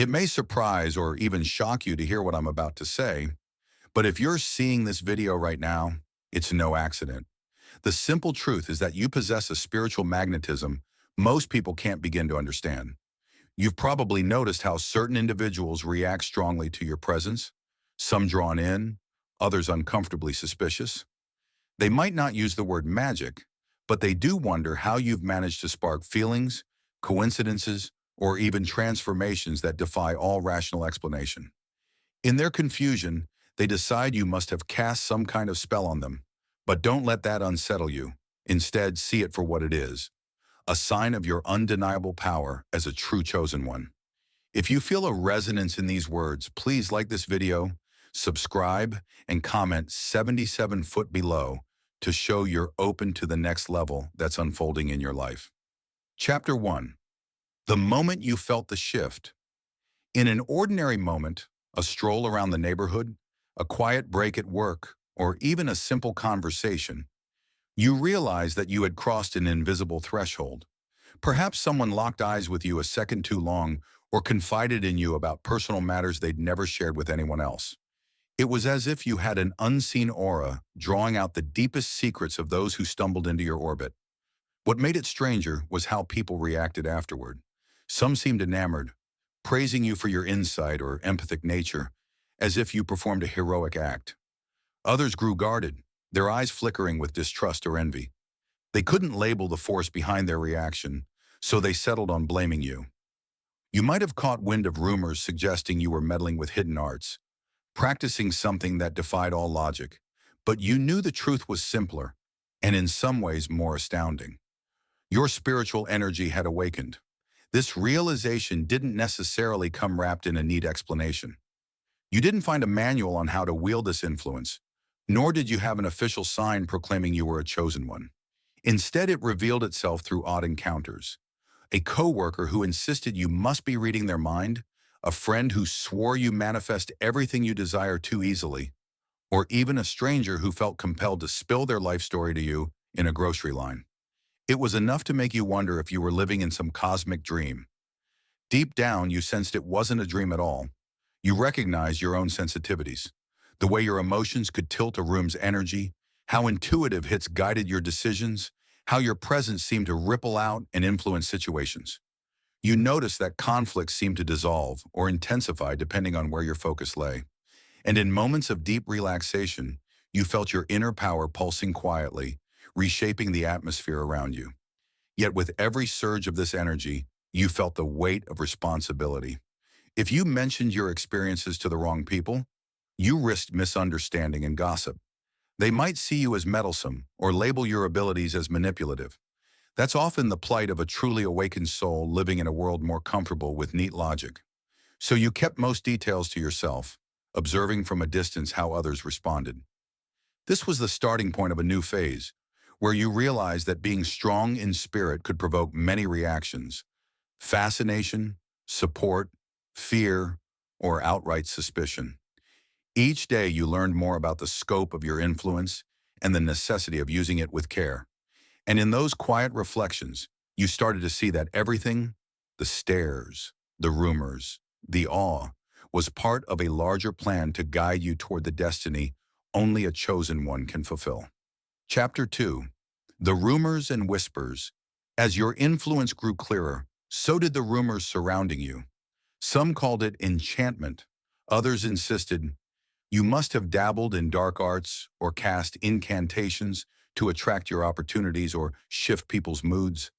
It may surprise or even shock you to hear what I'm about to say, but if you're seeing this video right now, it's no accident. The simple truth is that you possess a spiritual magnetism most people can't begin to understand. You've probably noticed how certain individuals react strongly to your presence, some drawn in, others uncomfortably suspicious. They might not use the word magic, but they do wonder how you've managed to spark feelings, coincidences, or even transformations that defy all rational explanation. In their confusion, they decide you must have cast some kind of spell on them. But don't let that unsettle you. Instead, see it for what it is, a sign of your undeniable power as a true chosen one. If you feel a resonance in these words, please like this video, subscribe, and comment 77 foot below to show you're open to the next level that's unfolding in your life. Chapter 1. The moment you felt the shift. In an ordinary moment, a stroll around the neighborhood, a quiet break at work, or even a simple conversation, you realize that you had crossed an invisible threshold. Perhaps someone locked eyes with you a second too long or confided in you about personal matters they'd never shared with anyone else. It was as if you had an unseen aura drawing out the deepest secrets of those who stumbled into your orbit. What made it stranger was how people reacted afterward. Some seemed enamored, praising you for your insight or empathic nature, as if you performed a heroic act. Others grew guarded, their eyes flickering with distrust or envy. They couldn't label the force behind their reaction, so they settled on blaming you. You might have caught wind of rumors suggesting you were meddling with hidden arts, practicing something that defied all logic, but you knew the truth was simpler, and in some ways more astounding. Your spiritual energy had awakened. This realization didn't necessarily come wrapped in a neat explanation. You didn't find a manual on how to wield this influence, nor did you have an official sign proclaiming you were a chosen one. Instead, it revealed itself through odd encounters. A coworker who insisted you must be reading their mind, a friend who swore you manifest everything you desire too easily, or even a stranger who felt compelled to spill their life story to you in a grocery line. It was enough to make you wonder if you were living in some cosmic dream. Deep down, you sensed it wasn't a dream at all. You recognized your own sensitivities, the way your emotions could tilt a room's energy, how intuitive hits guided your decisions, how your presence seemed to ripple out and influence situations. You noticed that conflicts seemed to dissolve or intensify depending on where your focus lay. And in moments of deep relaxation, you felt your inner power pulsing quietly, reshaping the atmosphere around you. Yet with every surge of this energy, you felt the weight of responsibility. If you mentioned your experiences to the wrong people, you risked misunderstanding and gossip. They might see you as meddlesome or label your abilities as manipulative. That's often the plight of a truly awakened soul living in a world more comfortable with neat logic. So you kept most details to yourself, observing from a distance how others responded. This was the starting point of a new phase, where you realized that being strong in spirit could provoke many reactions: fascination, support, fear, or outright suspicion. Each day you learned more about the scope of your influence and the necessity of using it with care. And in those quiet reflections, you started to see that everything, the stares, the rumors, the awe, was part of a larger plan to guide you toward the destiny only a chosen one can fulfill. Chapter 2. The Rumors and Whispers. As your influence grew clearer, so did the rumors surrounding you. Some called it enchantment. Others insisted you must have dabbled in dark arts or cast incantations to attract your opportunities or shift people's moods.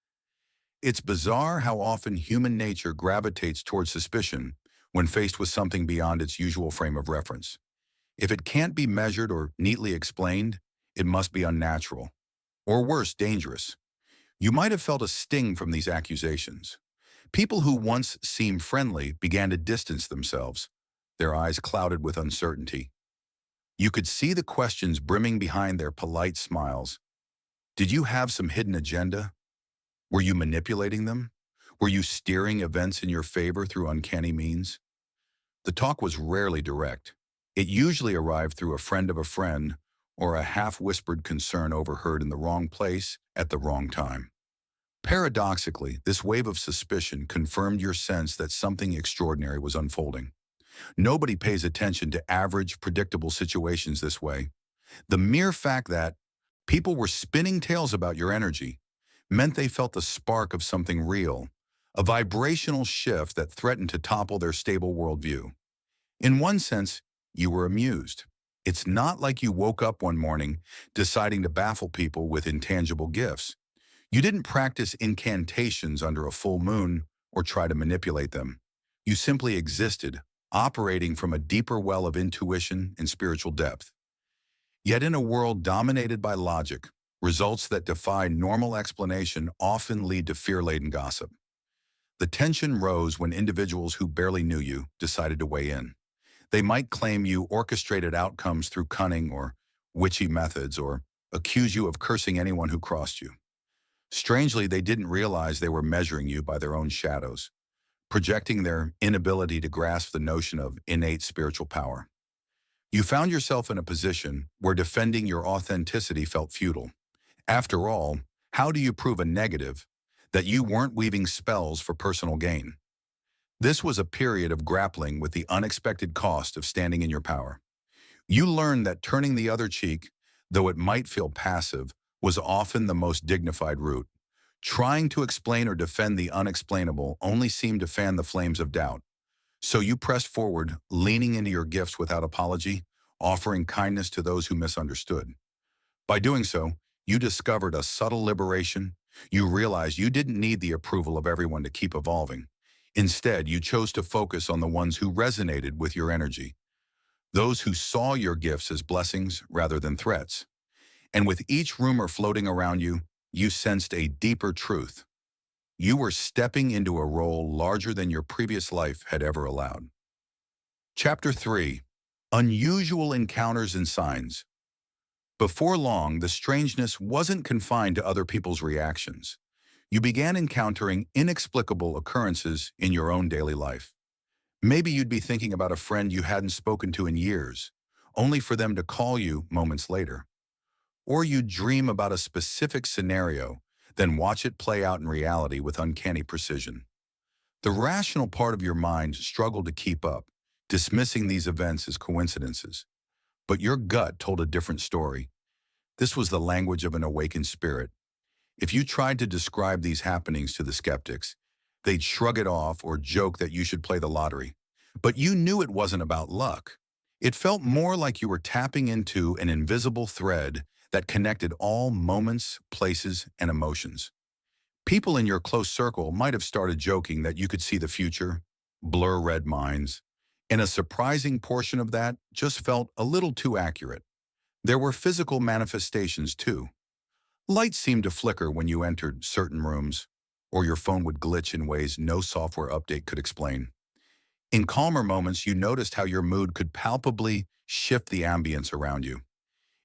It's bizarre how often human nature gravitates toward suspicion when faced with something beyond its usual frame of reference. If it can't be measured or neatly explained, it must be unnatural, or worse, dangerous. You might have felt a sting from these accusations. People who once seemed friendly began to distance themselves, their eyes clouded with uncertainty. You could see the questions brimming behind their polite smiles. Did you have some hidden agenda? Were you manipulating them? Were you steering events in your favor through uncanny means? The talk was rarely direct. It usually arrived through a friend of a friend or a half-whispered concern overheard in the wrong place at the wrong time. Paradoxically, this wave of suspicion confirmed your sense that something extraordinary was unfolding. Nobody pays attention to average, predictable situations this way. The mere fact that people were spinning tales about your energy meant they felt the spark of something real, a vibrational shift that threatened to topple their stable worldview. In one sense, you were amused. It's not like you woke up one morning deciding to baffle people with intangible gifts. You didn't practice incantations under a full moon or try to manipulate them. You simply existed, operating from a deeper well of intuition and spiritual depth. Yet in a world dominated by logic, results that defy normal explanation often lead to fear-laden gossip. The tension rose when individuals who barely knew you decided to weigh in. They might claim you orchestrated outcomes through cunning or witchy methods, or accuse you of cursing anyone who crossed you. Strangely, they didn't realize they were measuring you by their own shadows, projecting their inability to grasp the notion of innate spiritual power. You found yourself in a position where defending your authenticity felt futile. After all, how do you prove a negative that you weren't weaving spells for personal gain? This was a period of grappling with the unexpected cost of standing in your power. You learned that turning the other cheek, though it might feel passive, was often the most dignified route. Trying to explain or defend the unexplainable only seemed to fan the flames of doubt. So you pressed forward, leaning into your gifts without apology, offering kindness to those who misunderstood. By doing so, you discovered a subtle liberation. You realized you didn't need the approval of everyone to keep evolving. Instead, you chose to focus on the ones who resonated with your energy, those who saw your gifts as blessings rather than threats. And with each rumor floating around you, you sensed a deeper truth. You were stepping into a role larger than your previous life had ever allowed. Chapter 3. Unusual Encounters and Signs. Before long, the strangeness wasn't confined to other people's reactions. You began encountering inexplicable occurrences in your own daily life. Maybe you'd be thinking about a friend you hadn't spoken to in years, only for them to call you moments later. Or you'd dream about a specific scenario, then watch it play out in reality with uncanny precision. The rational part of your mind struggled to keep up, dismissing these events as coincidences. But your gut told a different story. This was the language of an awakened spirit. If you tried to describe these happenings to the skeptics, they'd shrug it off or joke that you should play the lottery. But you knew it wasn't about luck. It felt more like you were tapping into an invisible thread that connected all moments, places, and emotions. People in your close circle might have started joking that you could see the future, blur red minds, and a surprising portion of that just felt a little too accurate. There were physical manifestations too. Lights seemed to flicker when you entered certain rooms, or your phone would glitch in ways no software update could explain. In calmer moments, you noticed how your mood could palpably shift the ambience around you.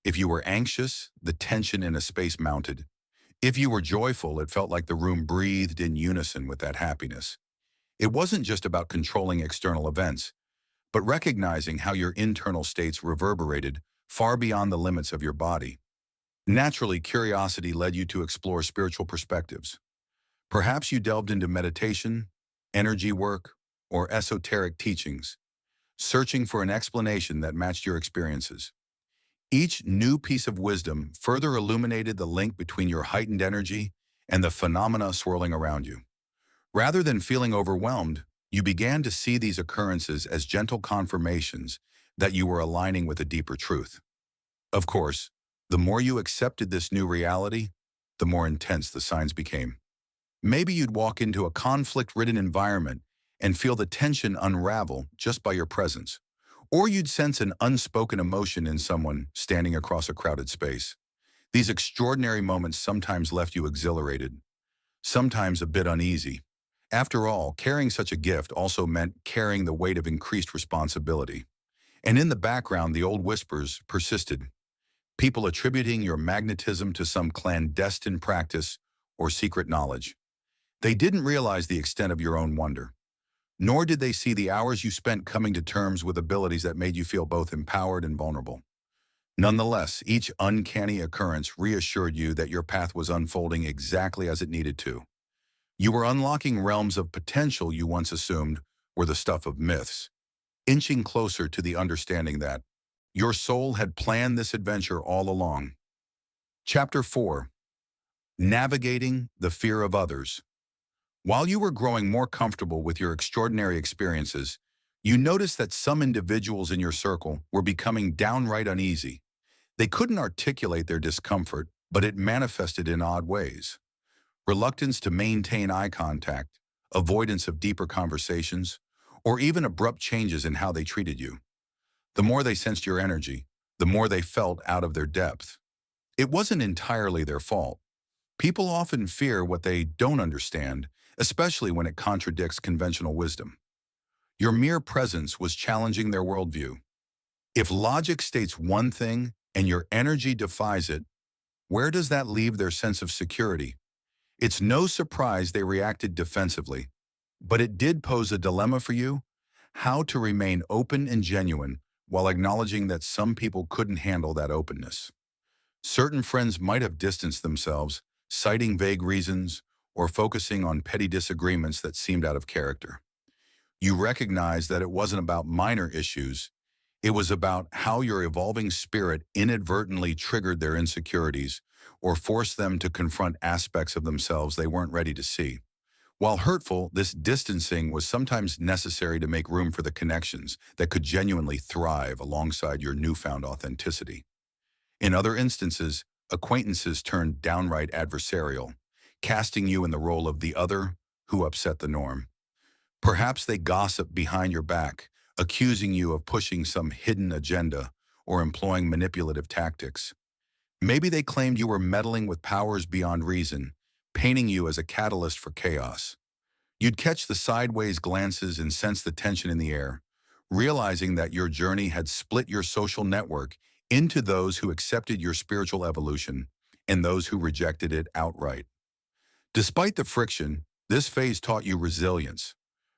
If you were anxious, the tension in a space mounted. If you were joyful, it felt like the room breathed in unison with that happiness. It wasn't just about controlling external events, but recognizing how your internal states reverberated far beyond the limits of your body. Naturally, curiosity led you to explore spiritual perspectives. Perhaps you delved into meditation, energy work, or esoteric teachings, searching for an explanation that matched your experiences. Each new piece of wisdom further illuminated the link between your heightened energy and the phenomena swirling around you. Rather than feeling overwhelmed, you began to see these occurrences as gentle confirmations that you were aligning with a deeper truth. Of course, the more you accepted this new reality, the more intense the signs became. Maybe you'd walk into a conflict-ridden environment and feel the tension unravel just by your presence. Or you'd sense an unspoken emotion in someone standing across a crowded space. These extraordinary moments sometimes left you exhilarated, sometimes a bit uneasy. After all, carrying such a gift also meant carrying the weight of increased responsibility. And in the background, the old whispers persisted, people attributing your magnetism to some clandestine practice or secret knowledge. They didn't realize the extent of your own wonder, nor did they see the hours you spent coming to terms with abilities that made you feel both empowered and vulnerable. Nonetheless, each uncanny occurrence reassured you that your path was unfolding exactly as it needed to. You were unlocking realms of potential you once assumed were the stuff of myths, inching closer to the understanding that your soul had planned this adventure all along. Chapter 4. Navigating the Fear of Others. While you were growing more comfortable with your extraordinary experiences, you noticed that some individuals in your circle were becoming downright uneasy. They couldn't articulate their discomfort, but it manifested in odd ways. Reluctance to maintain eye contact, avoidance of deeper conversations, or even abrupt changes in how they treated you. The more they sensed your energy, the more they felt out of their depth. It wasn't entirely their fault. People often fear what they don't understand, especially when it contradicts conventional wisdom. Your mere presence was challenging their worldview. If logic states one thing and your energy defies it, where does that leave their sense of security? It's no surprise they reacted defensively, but it did pose a dilemma for you: how to remain open and genuine while acknowledging that some people couldn't handle that openness. Certain friends might have distanced themselves, citing vague reasons or focusing on petty disagreements that seemed out of character. You recognized that it wasn't about minor issues. It was about how your evolving spirit inadvertently triggered their insecurities or forced them to confront aspects of themselves they weren't ready to see. While hurtful, this distancing was sometimes necessary to make room for the connections that could genuinely thrive alongside your newfound authenticity. In other instances, acquaintances turned downright adversarial, casting you in the role of the other who upset the norm. Perhaps they gossiped behind your back, accusing you of pushing some hidden agenda or employing manipulative tactics. Maybe they claimed you were meddling with powers beyond reason, painting you as a catalyst for chaos. You'd catch the sideways glances and sense the tension in the air, realizing that your journey had split your social network into those who accepted your spiritual evolution and those who rejected it outright. Despite the friction, this phase taught you resilience.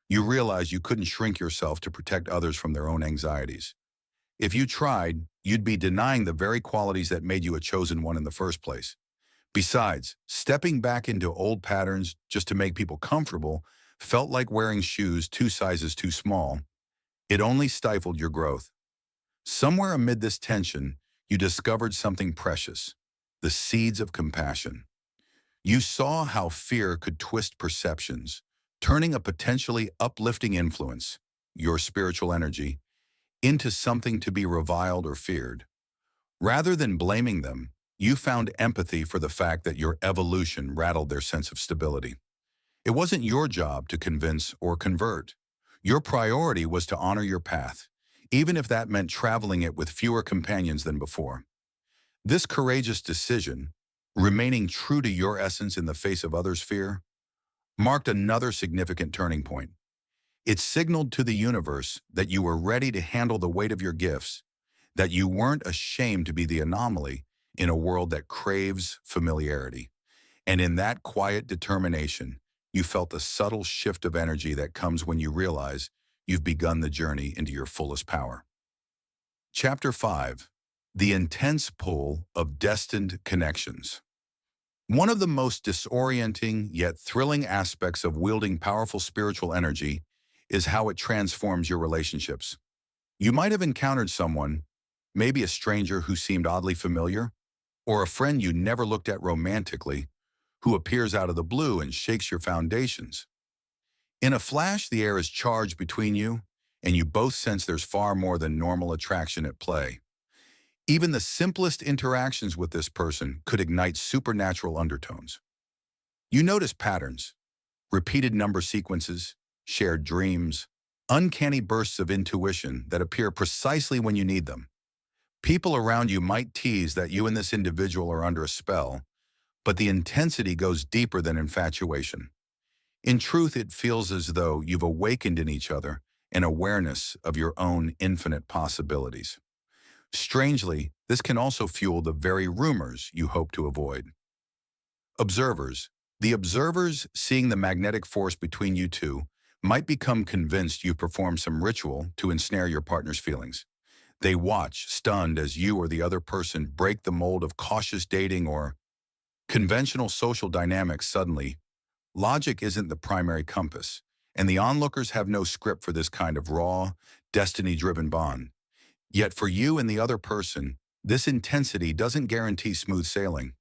You realized you couldn't shrink yourself to protect others from their own anxieties. If you tried, you'd be denying the very qualities that made you a chosen one in the first place. Besides, stepping back into old patterns just to make people comfortable felt like wearing shoes 2 sizes too small. It only stifled your growth. Somewhere amid this tension, you discovered something precious: the seeds of compassion. You saw how fear could twist perceptions, turning a potentially uplifting influence, your spiritual energy, into something to be reviled or feared. Rather than blaming them, you found empathy for the fact that your evolution rattled their sense of stability. It wasn't your job to convince or convert. Your priority was to honor your path, even if that meant traveling it with fewer companions than before. This courageous decision, remaining true to your essence in the face of others' fear, marked another significant turning point. It signaled to the universe that you were ready to handle the weight of your gifts, that you weren't ashamed to be the anomaly in a world that craves familiarity. And in that quiet determination, you felt the subtle shift of energy that comes when you realize you've begun the journey into your fullest power. Chapter 5. The Intense Pull of Destined Connections. One of the most disorienting yet thrilling aspects of wielding powerful spiritual energy is how it transforms your relationships. You might have encountered someone, maybe a stranger who seemed oddly familiar, or a friend you never looked at romantically, who appears out of the blue and shakes your foundations. In a flash, the air is charged between you, and you both sense there's far more than normal attraction at play. Even the simplest interactions with this person could ignite supernatural undertones. You notice patterns: repeated number sequences, shared dreams, uncanny bursts of intuition that appear precisely when you need them. People around you might tease that you and this individual are under a spell, but the intensity goes deeper than infatuation. In truth, it feels as though you've awakened in each other an awareness of your own infinite possibilities. Strangely, this can also fuel the very rumors you hope to avoid. Observers. The observers, seeing the magnetic force between you two, might become convinced you performed some ritual to ensnare your partner's feelings. They watch, stunned, as you or the other person break the mold of cautious dating or conventional social dynamics. Suddenly, Logic isn't the primary compass, and the onlookers have no script for this kind of raw, destiny-driven bond. Yet for you and the other person, this intensity doesn't guarantee smooth sailing.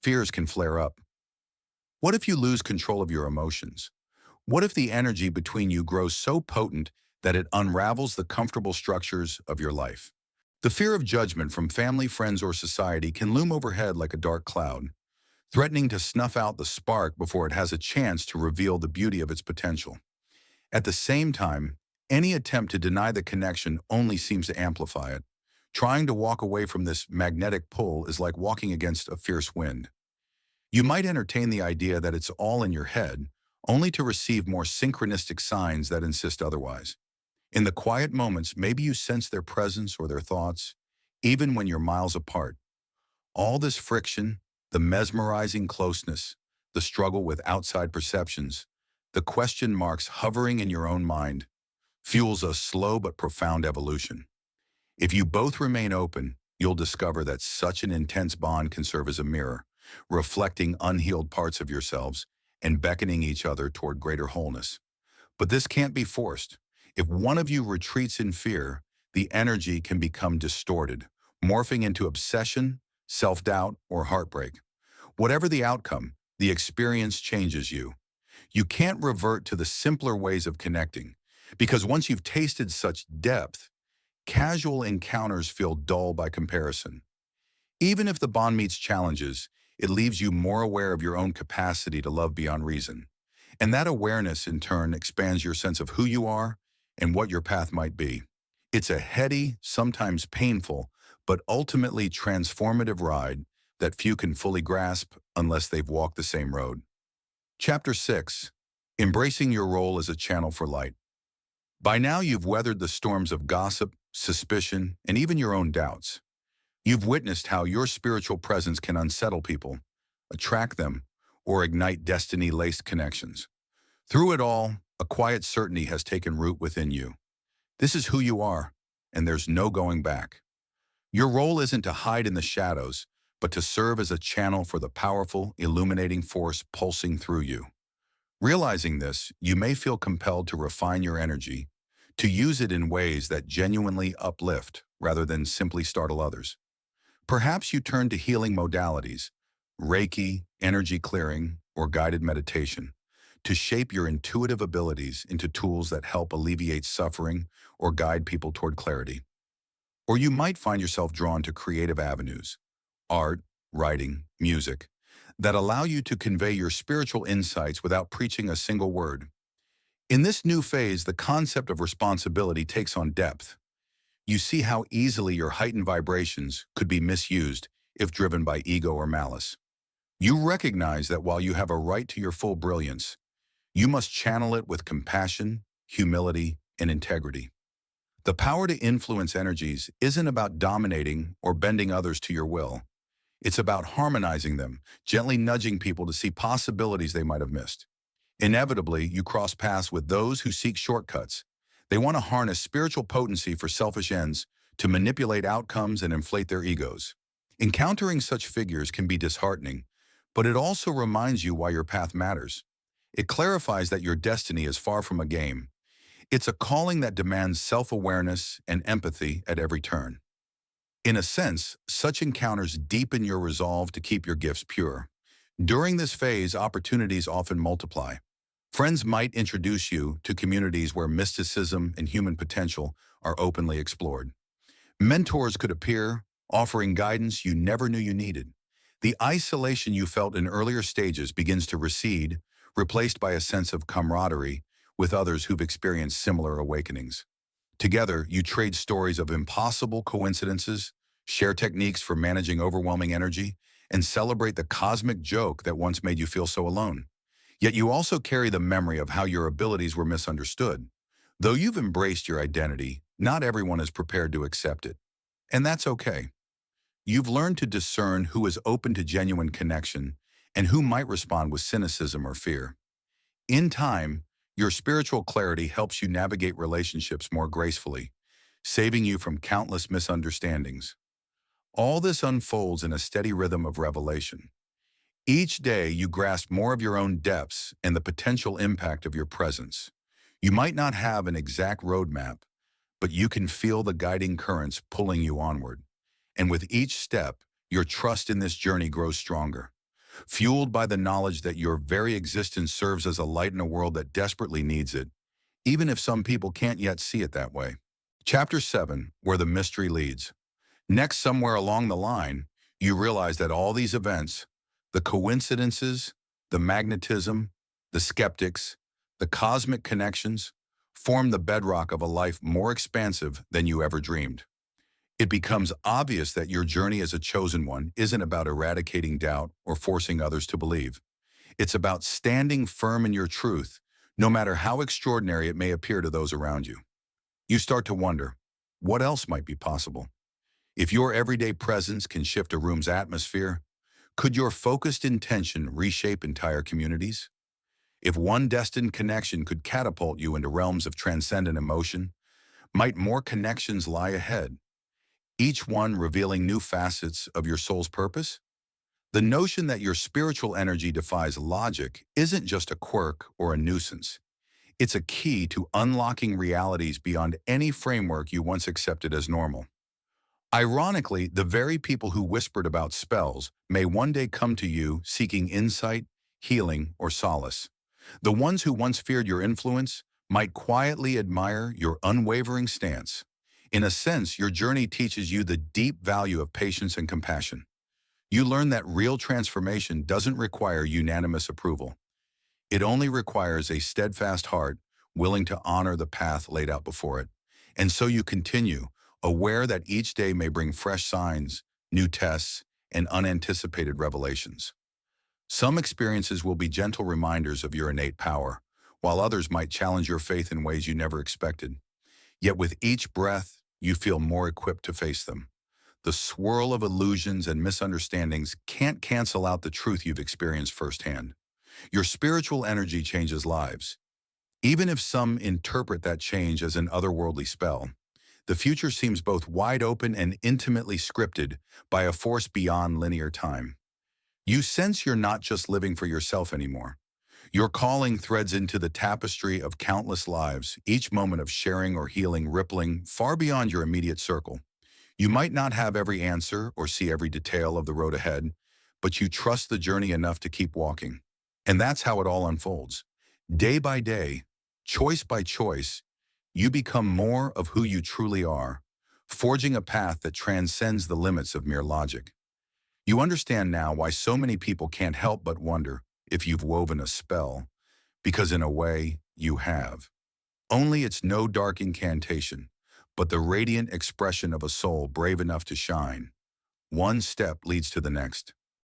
Fears can flare up. What if you lose control of your emotions? What if the energy between you grows so potent that it unravels the comfortable structures of your life? The fear of judgment from family, friends, or society can loom overhead like a dark cloud, threatening to snuff out the spark before it has a chance to reveal the beauty of its potential. At the same time, any attempt to deny the connection only seems to amplify it. Trying to walk away from this magnetic pull is like walking against a fierce wind. You might entertain the idea that it's all in your head, only to receive more synchronistic signs that insist otherwise. In the quiet moments, maybe you sense their presence or their thoughts, even when you're miles apart. All this friction, the mesmerizing closeness, the struggle with outside perceptions, the question marks hovering in your own mind, fuels a slow but profound evolution. If you both remain open, you'll discover that such an intense bond can serve as a mirror, reflecting unhealed parts of yourselves and beckoning each other toward greater wholeness. But this can't be forced. If one of you retreats in fear, the energy can become distorted, morphing into obsession, self-doubt, or heartbreak. Whatever the outcome, the experience changes you. You can't revert to the simpler ways of connecting, because once you've tasted such depth, casual encounters feel dull by comparison. Even if the bond meets challenges, it leaves you more aware of your own capacity to love beyond reason. And that awareness, in turn, expands your sense of who you are and what your path might be. It's a heady, sometimes painful, but ultimately transformative ride that few can fully grasp unless they've walked the same road. Chapter 6. Embracing your role as a channel for light. By now you've weathered the storms of gossip, suspicion, and even your own doubts. You've witnessed how your spiritual presence can unsettle people, attract them, or ignite destiny-laced connections. Through it all, a quiet certainty has taken root within you. This is who you are, and there's no going back. Your role isn't to hide in the shadows, but to serve as a channel for the powerful, illuminating force pulsing through you. Realizing this, you may feel compelled to refine your energy, to use it in ways that genuinely uplift rather than simply startle others. Perhaps you turn to healing modalities, Reiki, energy clearing, or guided meditation, to shape your intuitive abilities into tools that help alleviate suffering or guide people toward clarity. Or you might find yourself drawn to creative avenues, art, writing, music, that allow you to convey your spiritual insights without preaching a single word. In this new phase, the concept of responsibility takes on depth. You see how easily your heightened vibrations could be misused if driven by ego or malice. You recognize that while you have a right to your full brilliance, you must channel it with compassion, humility, and integrity. The power to influence energies isn't about dominating or bending others to your will. It's about harmonizing them, gently nudging people to see possibilities they might have missed. Inevitably, you cross paths with those who seek shortcuts. They want to harness spiritual potency for selfish ends, to manipulate outcomes and inflate their egos. Encountering such figures can be disheartening, but it also reminds you why your path matters. It clarifies that your destiny is far from a game. It's a calling that demands self-awareness and empathy at every turn. In a sense, such encounters deepen your resolve to keep your gifts pure. During this phase, opportunities often multiply. Friends might introduce you to communities where mysticism and human potential are openly explored. Mentors could appear, offering guidance you never knew you needed. The isolation you felt in earlier stages begins to recede, replaced by a sense of camaraderie with others who've experienced similar awakenings. Together, you trade stories of impossible coincidences, share techniques for managing overwhelming energy, and celebrate the cosmic joke that once made you feel so alone. Yet you also carry the memory of how your abilities were misunderstood. Though you've embraced your identity, not everyone is prepared to accept it. And that's okay. You've learned to discern who is open to genuine connection and who might respond with cynicism or fear. In time, your spiritual clarity helps you navigate relationships more gracefully, saving you from countless misunderstandings. All this unfolds in a steady rhythm of revelation. Each day, you grasp more of your own depths and the potential impact of your presence. You might not have an exact roadmap, but you can feel the guiding currents pulling you onward. And with each step, your trust in this journey grows stronger, fueled by the knowledge that your very existence serves as a light in a world that desperately needs it, even if some people can't yet see it that way. Chapter 7, Where the Mystery Leads. Next, somewhere along the line, you realize that all these events, the coincidences, the magnetism, the skeptics, the cosmic connections, form the bedrock of a life more expansive than you ever dreamed. It becomes obvious that your journey as a chosen one isn't about eradicating doubt or forcing others to believe. It's about standing firm in your truth, no matter how extraordinary it may appear to those around you. You start to wonder, what else might be possible? If your everyday presence can shift a room's atmosphere, could your focused intention reshape entire communities? If one destined connection could catapult you into realms of transcendent emotion, might more connections lie ahead, each one revealing new facets of your soul's purpose? The notion that your spiritual energy defies logic isn't just a quirk or a nuisance. It's a key to unlocking realities beyond any framework you once accepted as normal. Ironically, the very people who whispered about spells may one day come to you seeking insight, healing, or solace. The ones who once feared your influence might quietly admire your unwavering stance. In a sense, your journey teaches you the deep value of patience and compassion. You learn that real transformation doesn't require unanimous approval. It only requires a steadfast heart willing to honor the path laid out before it. And so you continue, aware that each day may bring fresh signs, new tests, and unanticipated revelations. Some experiences will be gentle reminders of your innate power, while others might challenge your faith in ways you never expected. Yet with each breath, you feel more equipped to face them. The swirl of illusions and misunderstandings can't cancel out the truth you've experienced firsthand. Your spiritual energy changes lives. Even if some interpret that change as an otherworldly spell, the future seems both wide open and intimately scripted by a force beyond linear time. You sense you're not just living for yourself anymore. Your calling threads into the tapestry of countless lives, each moment of sharing or healing rippling far beyond your immediate circle. You might not have every answer or see every detail of the road ahead, but you trust the journey enough to keep walking. And that's how it all unfolds. Day by day, choice by choice, you become more of who you truly are, forging a path that transcends the limits of mere logic. You understand now why so many people can't help but wonder if you've woven a spell, because in a way, you have. Only it's no dark incantation, but the radiant expression of a soul brave enough to shine. One step leads to the next.